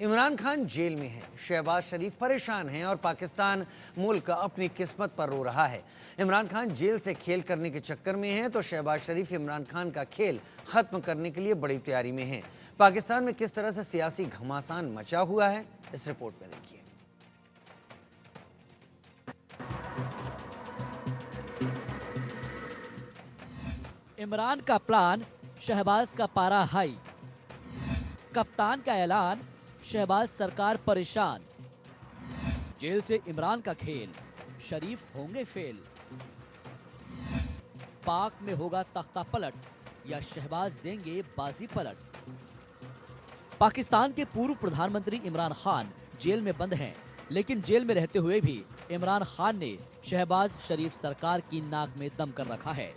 Imran Khan jail में हैं, शहबाज शरीफ परेशान हैं और पाकिस्तान मुल्क अपनी किस्मत पर रो रहा है। इमरान खान जेल से खेल करने के चक्कर में हैं तो शहबाज शरीफ इमरान खान का खेल खत्म करने के लिए बड़ी तैयारी में हैं। पाकिस्तान में किस तरह से सियासी घमासान मचा हुआ है, इस रिपोर्ट में देखिए। इमरान का प्लान, शहबाज का पारा हाई। कप्तान का ऐलान, शहबाज सरकार परेशान। जेल से इमरान का खेल, शरीफ होंगे फेल। पाक में होगा तख्ता पलट या शहबाज देंगे बाजी पलट। पाकिस्तान के पूर्व प्रधानमंत्री इमरान खान जेल में बंद हैं, लेकिन जेल में रहते हुए भी इमरान खान ने शहबाज शरीफ सरकार की नाक में दम कर रखा है।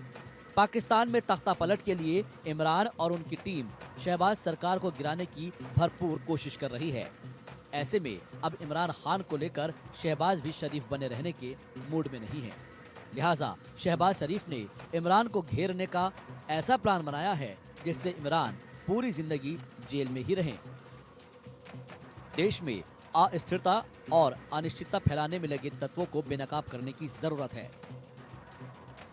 पाकिस्तान में तख्ता पलट के लिए इमरान और उनकी टीम शहबाज सरकार को गिराने की भरपूर कोशिश कर रही है। ऐसे में अब इमरान खान को लेकर शहबाज भी शरीफ बने रहने के मूड में नहीं है। लिहाजा शहबाज शरीफ ने इमरान को घेरने का ऐसा प्लान बनाया है जिससे इमरान पूरी जिंदगी जेल में ही रहें। देश में अस्थिरता और अनिश्चितता फैलाने में लगे तत्वों को बेनकाब करने की जरूरत है।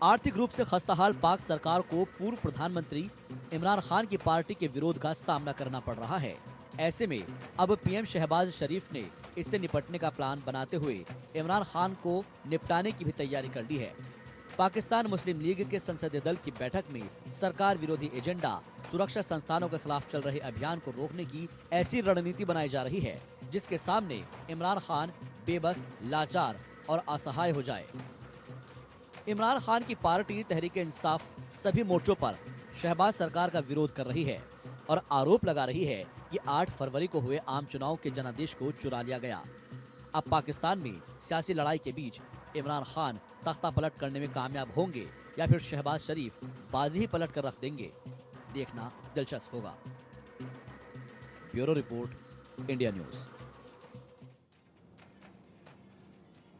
आर्थिक रूप से खस्ताहाल पाक सरकार को पूर्व प्रधानमंत्री इमरान खान की पार्टी के विरोध का सामना करना पड़ रहा है। ऐसे में अब पीएम शहबाज शरीफ ने इससे निपटने का प्लान बनाते हुए इमरान खान को निपटाने की भी तैयारी कर ली है। पाकिस्तान मुस्लिम लीग के संसदीय दल की बैठक में सरकार विरोधी एजेंडा, सुरक्षा संस्थानों के खिलाफ चल रहे अभियान को रोकने की ऐसी रणनीति बनाई जा रही है जिसके सामने इमरान खान बेबस, लाचार और असहाय हो जाए। इमरान खान की पार्टी तहरीक इंसाफ सभी मोर्चों पर शहबाज सरकार का विरोध कर रही है और आरोप लगा रही है कि 8 फरवरी को हुए आम चुनाव के जनादेश को चुरा लिया गया। अब पाकिस्तान में सियासी लड़ाई के बीच इमरान खान तख्ता पलट करने में कामयाब होंगे या फिर शहबाज शरीफ बाजी ही पलट कर रख देंगे, देखना दिलचस्प होगा। Bureau report, India news.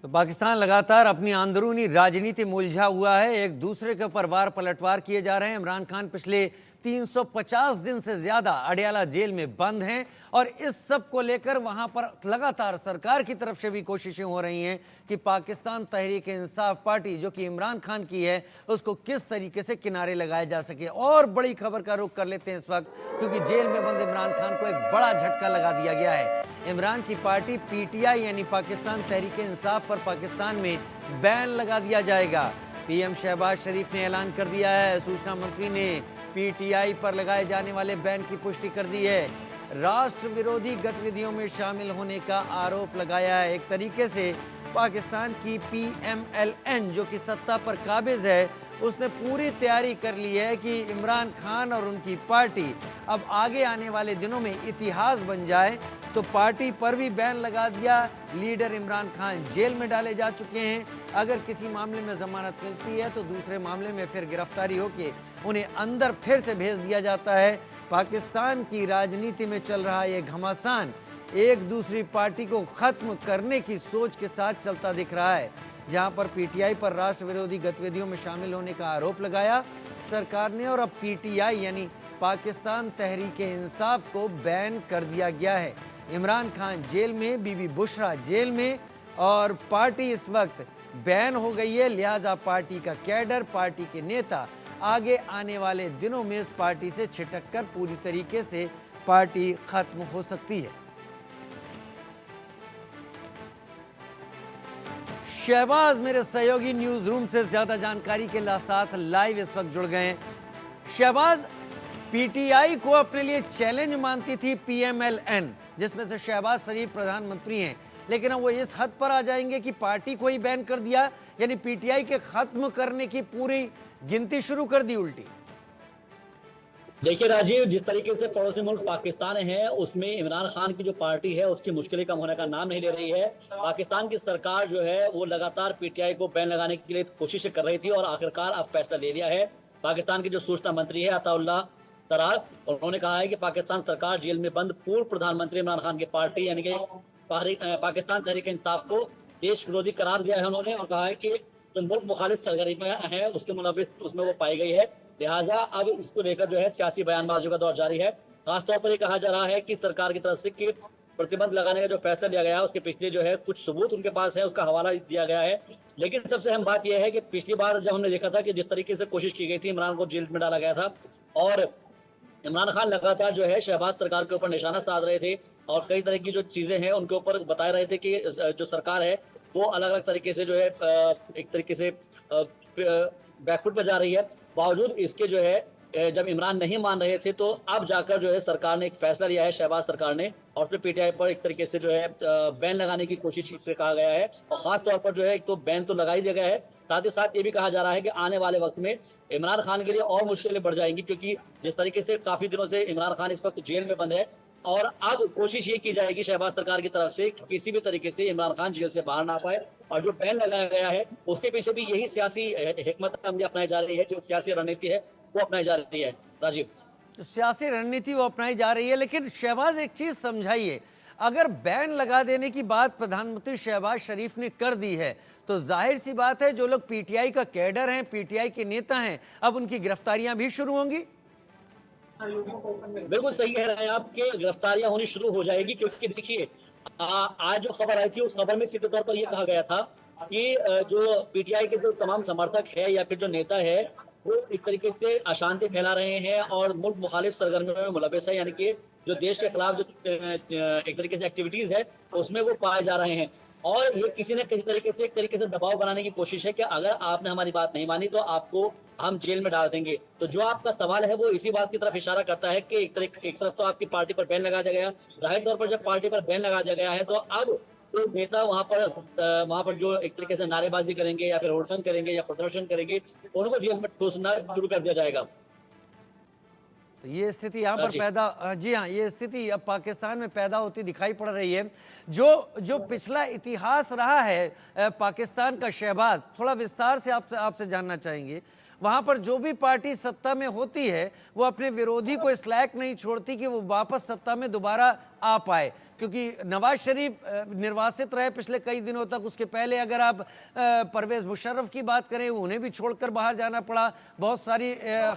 तो पाकिस्तान लगातार अपनी अंदरूनी राजनीति में उलझा हुआ है। एक दूसरे के ऊपर वार पलटवार किए जा रहे हैं। इमरान खान पिछले 350 दिन से ज्यादा अडयाला जेल में बंद हैं और इस सब को लेकर वहां पर लगातार सरकार की तरफ से भी कोशिशें हो रही हैं कि पाकिस्तान तहरीक इंसाफ पार्टी जो कि इमरान खान की है उसको किस तरीके से किनारे लगाया जा सके। और बड़ी खबर का रुख कर लेते हैं इस वक्त, क्योंकि जेल में बंद इमरान खान को एक बड़ा झटका लगा दिया गया है। इमरान की पार्टी पीटीआई यानी पाकिस्तान तहरीक इंसाफ पर पाकिस्तान में बैन लगा दिया जाएगा। पीएम शहबाज शरीफ ने ऐलान कर दिया है। सूचना मंत्री ने पीटीआई पर लगाए जाने वाले बैन की पुष्टि कर दी है। राष्ट्र विरोधी गतिविधियों में शामिल होने का आरोप लगाया है। एक तरीके से पाकिस्तान की पीएमएलएन जो कि सत्ता पर काबिज है उसने पूरी तैयारी कर ली है कि इमरान खान और उनकी पार्टी अब आगे आने वाले दिनों में इतिहास बन जाए। तो पार्टी पर भी बैन लगा दिया। लीडर इमरान खान जेल में डाले जा चुके हैं। अगर किसी मामले में जमानत मिलती है तो दूसरे मामले में फिर गिरफ्तारी होके उन्हें अंदर फिर से भेज दिया जाता है। पाकिस्तान की राजनीति में चल रहा ये घमासान एक दूसरी पार्टी को खत्म करने की सोच के साथ चलता दिख रहा है। जहां पर पीटीआई पर राष्ट्र विरोधी गतिविधियों में शामिल होने का आरोप लगाया सरकार ने और अब पीटीआई यानी पाकिस्तान तहरीक इंसाफ को बैन कर दिया गया है। इमरान खान जेल में, बीबी बुशरा जेल में और पार्टी इस वक्त बैन हो गई है। लिहाजा पार्टी का कैडर, पार्टी के नेता आगे आने वाले दिनों में इस पार्टी से छिटक कर पूरी तरीके से पार्टी खत्म हो सकती है। शहबाज मेरे सहयोगी न्यूज रूम से ज्यादा जानकारी के साथ लाइव इस वक्त जुड़ गए हैं। शहबाज, पीटीआई को अपने लिए चैलेंज मानती थी पीएमएलएन, जिसमें से शहबाज शरीफ प्रधानमंत्री हैं, लेकिन अब वो इस हद पर आ जाएंगे कि पार्टी को ही बैन कर दिया, यानी पीटीआई के खत्म करने की पूरी गिनती शुरू कर दी उल्टी। देखिए राजीव, जिस तरीके से पड़ोसी मुल्क पाकिस्तान है उसमें इमरान खान की जो पार्टी है उसकी मुश्किलें कम होने का नाम नहीं ले रही है। पाकिस्तान की सरकार जो है वो लगातार पीटीआई को बैन लगाने के लिए कोशिश कर रही थी और आखिरकार अब फैसला ले लिया है। पाकिस्तान के जो सूचना मंत्री है अताउल्लाह तरार, उन्होंने कहा है कि पाकिस्तान सरकार जेल में बंद पूर्व प्रधानमंत्री इमरान खान की पार्टी यानी कि पाकिस्तान तहरीक इंसाफ को देश विरोधी करार दिया है उन्होंने, और कहा है कि जो मुल्क मुखालिफ सरगर्मियां हैं उसके मुलविस उसमें वो पाई गई है। लिहाजा अब इसको लेकर जो है सियासी बयानबाजियों का दौर जारी है। खासतौर पर ये कहा जा रहा है कि सरकार की तरफ से कि प्रतिबंध लगाने का जो फैसला लिया गया है उसके पीछे जो है कुछ सबूत उनके पास है, उसका हवाला दिया गया है। लेकिन सबसे अहम बात यह है कि पिछली बार जब हमने देखा था कि जिस तरीके से कोशिश की गई थी, इमरान को जेल में डाला गया था और इमरान खान लगातार जो है शहबाज सरकार के ऊपर निशाना साध रहे थे और कई तरह की जो चीजें हैं उनके ऊपर बता रहे थे कि जो सरकार है वो अलग अलग तरीके से जो है एक तरीके से बैकफुट पर जा रही है। बावजूद इसके जो है जब इमरान नहीं मान रहे थे तो अब जाकर जो है सरकार ने एक फैसला लिया है, शहबाज सरकार ने, और फिर पीटीआई पर एक तरीके से जो है बैन लगाने की कोशिश से कहा गया है। और खास तौर पर जो है एक तो बैन तो लगा ही दिया गया है, साथ ही साथ ये भी कहा जा रहा है कि आने वाले वक्त में इमरान खान के लिए और मुश्किलें बढ़ जाएंगी, क्योंकि जिस तरीके से काफी दिनों से इमरान खान इस वक्त जेल में बंद है और अब कोशिश ये की जाएगी शहबाज सरकार की तरफ से कि किसी भी तरीके से इमरान खान जेल से बाहर ना पाए। और जो बैन लगाया गया है उसके पीछे भी यही सियासी हिकमत अमली अपनाई जा रही है, जो सियासी रणनीति है वो अपनाई जा रही है। राजीव, तो सियासी रणनीति वो अपनाई जा रही है, लेकिन शहबाज एक चीज समझाइए, अगर बैन लगा देने की बात प्रधानमंत्री शहबाज शरीफ ने कर दी है तो जाहिर सी बात है जो लोग पीटीआई का कैडर हैं, पीटीआई के नेता हैं, अब उनकी गिरफ्तारियां भी शुरू होंगी। बिल्कुल सही कह रहे हैं आप कि गिरफ्तारियां होनी शुरू हो जाएगी, क्योंकि देखिए आज जो खबर आई थी उस खबर में सीधे तौर पर यह कहा गया था कि जो पीटीआई के जो तमाम समर्थक है या फिर जो नेता है वो एक तरीके से अशांति फैला रहे हैं और मुल्क मुखालिफ सरगर्मियों में मुलविस है, यानी कि जो देश के खिलाफ जो एक तरीके से एक्टिविटीज है उसमें वो पाए जा रहे हैं। और ये किसी न किसी तरीके से एक तरीके से दबाव बनाने की कोशिश है कि अगर आपने हमारी बात नहीं मानी तो आपको हम जेल में डाल देंगे। तो जो आपका सवाल है वो इसी बात की तरफ इशारा करता है कि एक तरफ तो आपकी पार्टी पर बैन लगा दिया गया, जाहिर तौर पर जब पार्टी पर बैन लगा दिया गया है तो अब तो नेता वहां पर जो एक तरीके से नारेबाजी करेंगे या फिर होर्डिंग करेंगे या प्रदर्शन करेंगे उनको जेल में ठूसना शुरू कर दिया जाएगा। तो ये स्थिति यहाँ पर पैदा, जी हाँ, ये स्थिति अब पाकिस्तान में पैदा होती दिखाई पड़ रही है। जो पिछला इतिहास रहा है पाकिस्तान का, शहबाज, थोड़ा विस्तार से आपसे जानना चाहेंगे। वहाँ पर जो भी पार्टी सत्ता में होती है वो अपने विरोधी को इस लायक नहीं छोड़ती कि वो वापस सत्ता में दोबारा आ पाए, क्योंकि नवाज शरीफ निर्वासित रहे पिछले कई दिनों तक। उसके पहले अगर आप परवेज मुशर्रफ की बात करें, उन्हें भी छोड़कर बाहर जाना पड़ा, बहुत सारी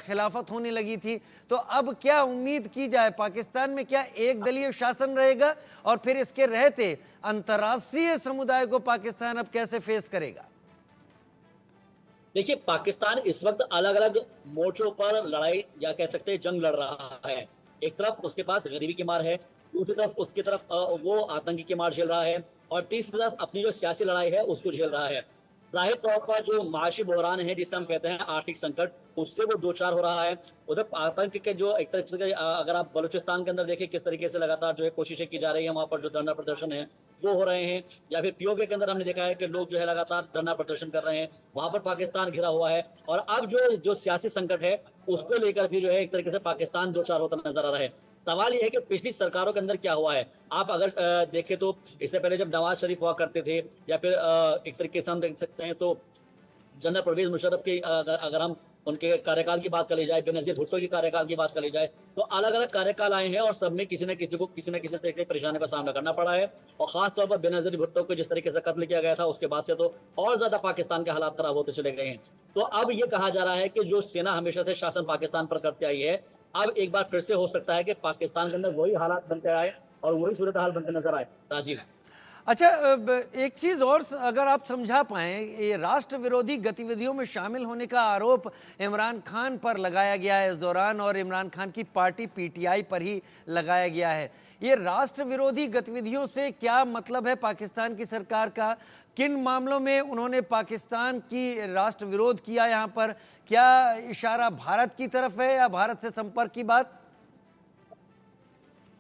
खिलाफत होने लगी थी। तो अब क्या उम्मीद की जाए, पाकिस्तान में क्या एक दलीय शासन रहेगा और फिर इसके रहते अंतर्राष्ट्रीय समुदाय को पाकिस्तान अब कैसे फेस करेगा? देखिए, पाकिस्तान इस वक्त अलग अलग मोर्चों पर लड़ाई या कह सकते हैं जंग लड़ रहा है। एक तरफ उसके पास गरीबी की मार है, दूसरी तरफ उसकी तरफ वो आतंकी की मार झेल रहा है और तीसरी तरफ अपनी जो सियासी लड़ाई है उसको झेल रहा है। जाहिर तौर पर जो माशी बहरान है जिसे हम कहते हैं आर्थिक संकट, उससे वो दो चार हो रहा है। उधर आतंक के जो एक तरीके से अगर आप बलूचिस्तान के अंदर देखें किस तरीके से लगातार जो है कोशिशें की जा रही है, वहां पर जो धरना प्रदर्शन है वो हो रहे हैं, या फिर पीओके के अंदर हमने देखा है कि लोग जो है लगातार धरना प्रदर्शन कर रहे हैं, वहां पर पाकिस्तान घिरा हुआ है। और अब जो सियासी संकट है उसको लेकर भी जो है एक तरीके से पाकिस्तान दो चार होता नजर आ रहा है। सवाल यह है कि पिछली सरकारों के अंदर क्या हुआ है। आप अगर देखें तो इससे पहले जब नवाज शरीफ हुआ करते थे या फिर एक तरीके से हम देख सकते हैं तो जनरल परवेज मुशर्रफ की अगर हम उनके कार्यकाल की बात कर ली जाए, बेनजीर भुट्टो की कार्यकाल की बात कर ली जाए, तो अलग अलग कार्यकाल आए हैं और सब में किसी न किसी को किसी न किसी तरीके की परेशानी का सामना करना पड़ा है। और खासतौर पर बेनजीर भुट्टो को जिस तरीके से कत्ल किया गया था उसके बाद से तो और ज्यादा पाकिस्तान के हालात खराब होते चले गए हैं। तो अब ये कहा जा रहा है कि जो सेना हमेशा से शासन पाकिस्तान पर करती आई है, अब एक बार फिर से हो सकता है कि पाकिस्तान के अंदर वही हालात बनते आए और वही सूरत हाल बनते नजर आए। राजीव, अच्छा, एक चीज़ और अगर आप समझा पाएँ, ये राष्ट्र विरोधी गतिविधियों में शामिल होने का आरोप इमरान खान पर लगाया गया है इस दौरान, और इमरान खान की पार्टी पीटीआई पर ही लगाया गया है। ये राष्ट्र विरोधी गतिविधियों से क्या मतलब है पाकिस्तान की सरकार का? किन मामलों में उन्होंने पाकिस्तान की राष्ट्र विरोध किया? यहाँ पर क्या इशारा भारत की तरफ है या भारत से संपर्क की बात?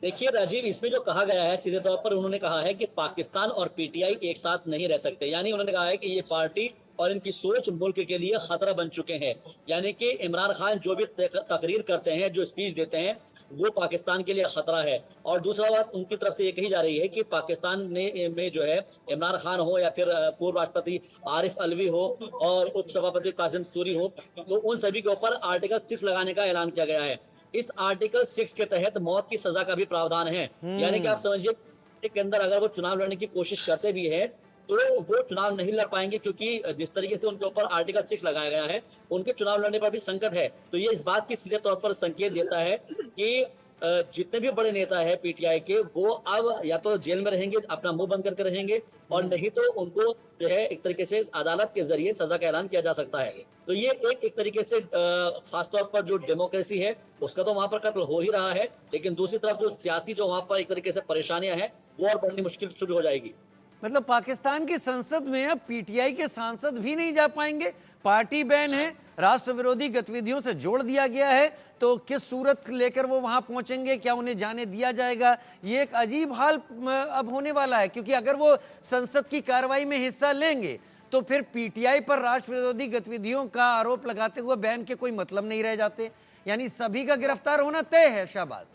देखिए राजीव, इसमें जो कहा गया है सीधे तौर पर उन्होंने कहा है कि पाकिस्तान और पीटीआई एक साथ नहीं रह सकते। यानी उन्होंने कहा है कि ये पार्टी और इनकी सोच मुल्क के लिए खतरा बन चुके हैं। यानी कि इमरान खान जो भी तकरीर करते हैं, जो स्पीच देते हैं, वो पाकिस्तान के लिए खतरा है। और दूसरा बात उनकी तरफ से ये कही जा रही है कि पाकिस्तान में जो है इमरान खान हो या फिर पूर्व राष्ट्रपति आरिफ अलवी हो और उप सभापति कासिम सूरी हो, तो उन सभी के ऊपर आर्टिकल 6 लगाने का ऐलान किया गया है। इस आर्टिकल 6 के तहत मौत की सजा का भी प्रावधान है। यानी कि आप समझिए के अंदर अगर वो चुनाव लड़ने की कोशिश करते भी है तो वो चुनाव नहीं लड़ पाएंगे, क्योंकि जिस तरीके से उनके ऊपर आर्टिकल 6 लगाया गया है उनके चुनाव लड़ने पर भी संकट है। तो ये इस बात की सीधे तौर पर संकेत देता है कि जितने भी बड़े नेता है पीटीआई के, वो अब या तो जेल में रहेंगे, अपना मुंह बंद करके रहेंगे, और नहीं तो उनको जो है एक तरीके से अदालत के जरिए सजा का ऐलान किया जा सकता है। तो ये एक तरीके से खासतौर पर जो डेमोक्रेसी है उसका तो वहां पर कत्ल हो ही रहा है, लेकिन दूसरी तरफ जो सियासी जो वहां पर एक तरीके से परेशानियां हैं वो और बढ़नी मुश्किल शुरू हो जाएगी। मतलब पाकिस्तान की संसद में अब पीटीआई के सांसद भी नहीं जा पाएंगे, पार्टी बैन है, राष्ट्र विरोधी गतिविधियों से जोड़ दिया गया है, तो किस सूरत लेकर वो वहां पहुंचेंगे, क्या उन्हें जाने दिया जाएगा? ये एक अजीब हाल अब होने वाला है, क्योंकि अगर वो संसद की कार्रवाई में हिस्सा लेंगे तो फिर पीटीआई पर राष्ट्र विरोधी गतिविधियों का आरोप लगाते हुए बैन के कोई मतलब नहीं रह जाते, यानी सभी का गिरफ्तार होना तय है। शाहबाज,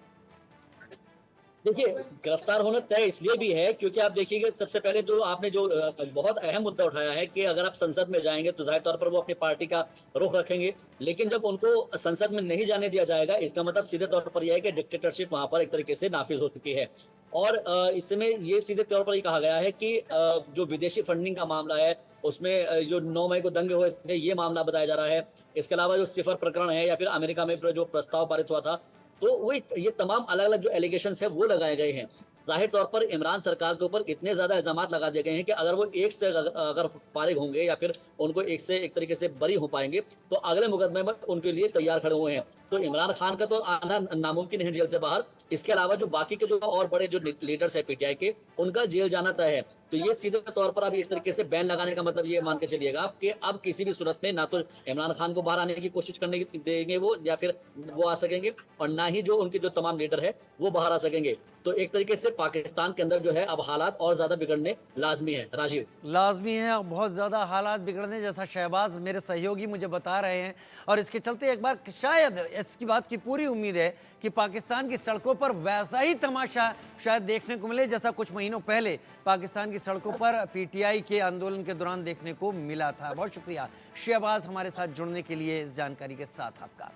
देखिए, गिरफ्तार होना तय इसलिए भी है क्योंकि आप देखिएगा, सबसे पहले जो आपने जो बहुत अहम मुद्दा उठाया है कि अगर आप संसद में जाएंगे तो जाहिर तौर पर वो अपनी पार्टी का रुख रखेंगे, लेकिन जब उनको संसद में नहीं जाने दिया जाएगा, इसका मतलब सीधे तौर पर यह है कि डिक्टेटरशिप वहां पर एक तरीके से नाफिज हो चुकी है। और इसमें ये सीधे तौर पर ये कहा गया है कि जो विदेशी फंडिंग का मामला है उसमें जो 9 मई को दंगे हुए थे, ये मामला बताया जा रहा है। इसके अलावा जो सिफर प्रकरण है या फिर अमेरिका में जो प्रस्ताव पारित हुआ था, तो वो ये तमाम अलग अलग जो एलिगेशंस है वो लगाए गए हैं। जाहिर तौर पर इमरान सरकार के ऊपर इतने ज्यादा इल्जामात लगा दिए गए हैं कि अगर वो एक से अगर फारिग होंगे या फिर उनको एक से एक तरीके से बरी हो पाएंगे तो अगले मुकदमे में उनके लिए तैयार खड़े हुए हैं। तो इमरान खान का तो आना नामुमकिन है जेल से बाहर, इसके अलावा जो बाकी के जो और बड़े जो लीडर्स है पीटीआई के, उनका जेल जाना तय है। तो ये सीधे तौर पर अब एक तरीके से बैन लगाने का मतलब ये मान के चलिएगा कि अब किसी भी सूरत में ना तो इमरान खान को बाहर आने की कोशिश करने देंगे वो, या फिर वो आ सकेंगे, और ना ही जो उनके जो तमाम लीडर है वो बाहर आ सकेंगे। तो एक तरीके से पाकिस्तान के अंदर जो है अब हालात और ज्यादा बिगड़ने लाजमी है। राजीव, लाजमी है, और बहुत ज़्यादा हालात बिगड़ने जैसा शहबाज मेरे सहयोगी मुझे बता रहे हैं, और इसके चलते एक बार शायद इसकी बात की पूरी उम्मीद है कि पाकिस्तान की सड़कों पर वैसा ही तमाशा शायद देखने को मिले जैसा कुछ महीनों पहले पाकिस्तान की सड़कों पर पीटीआई के आंदोलन के दौरान देखने को मिला था। बहुत शुक्रिया शहबाज हमारे साथ जुड़ने के लिए, इस जानकारी के साथ आपका।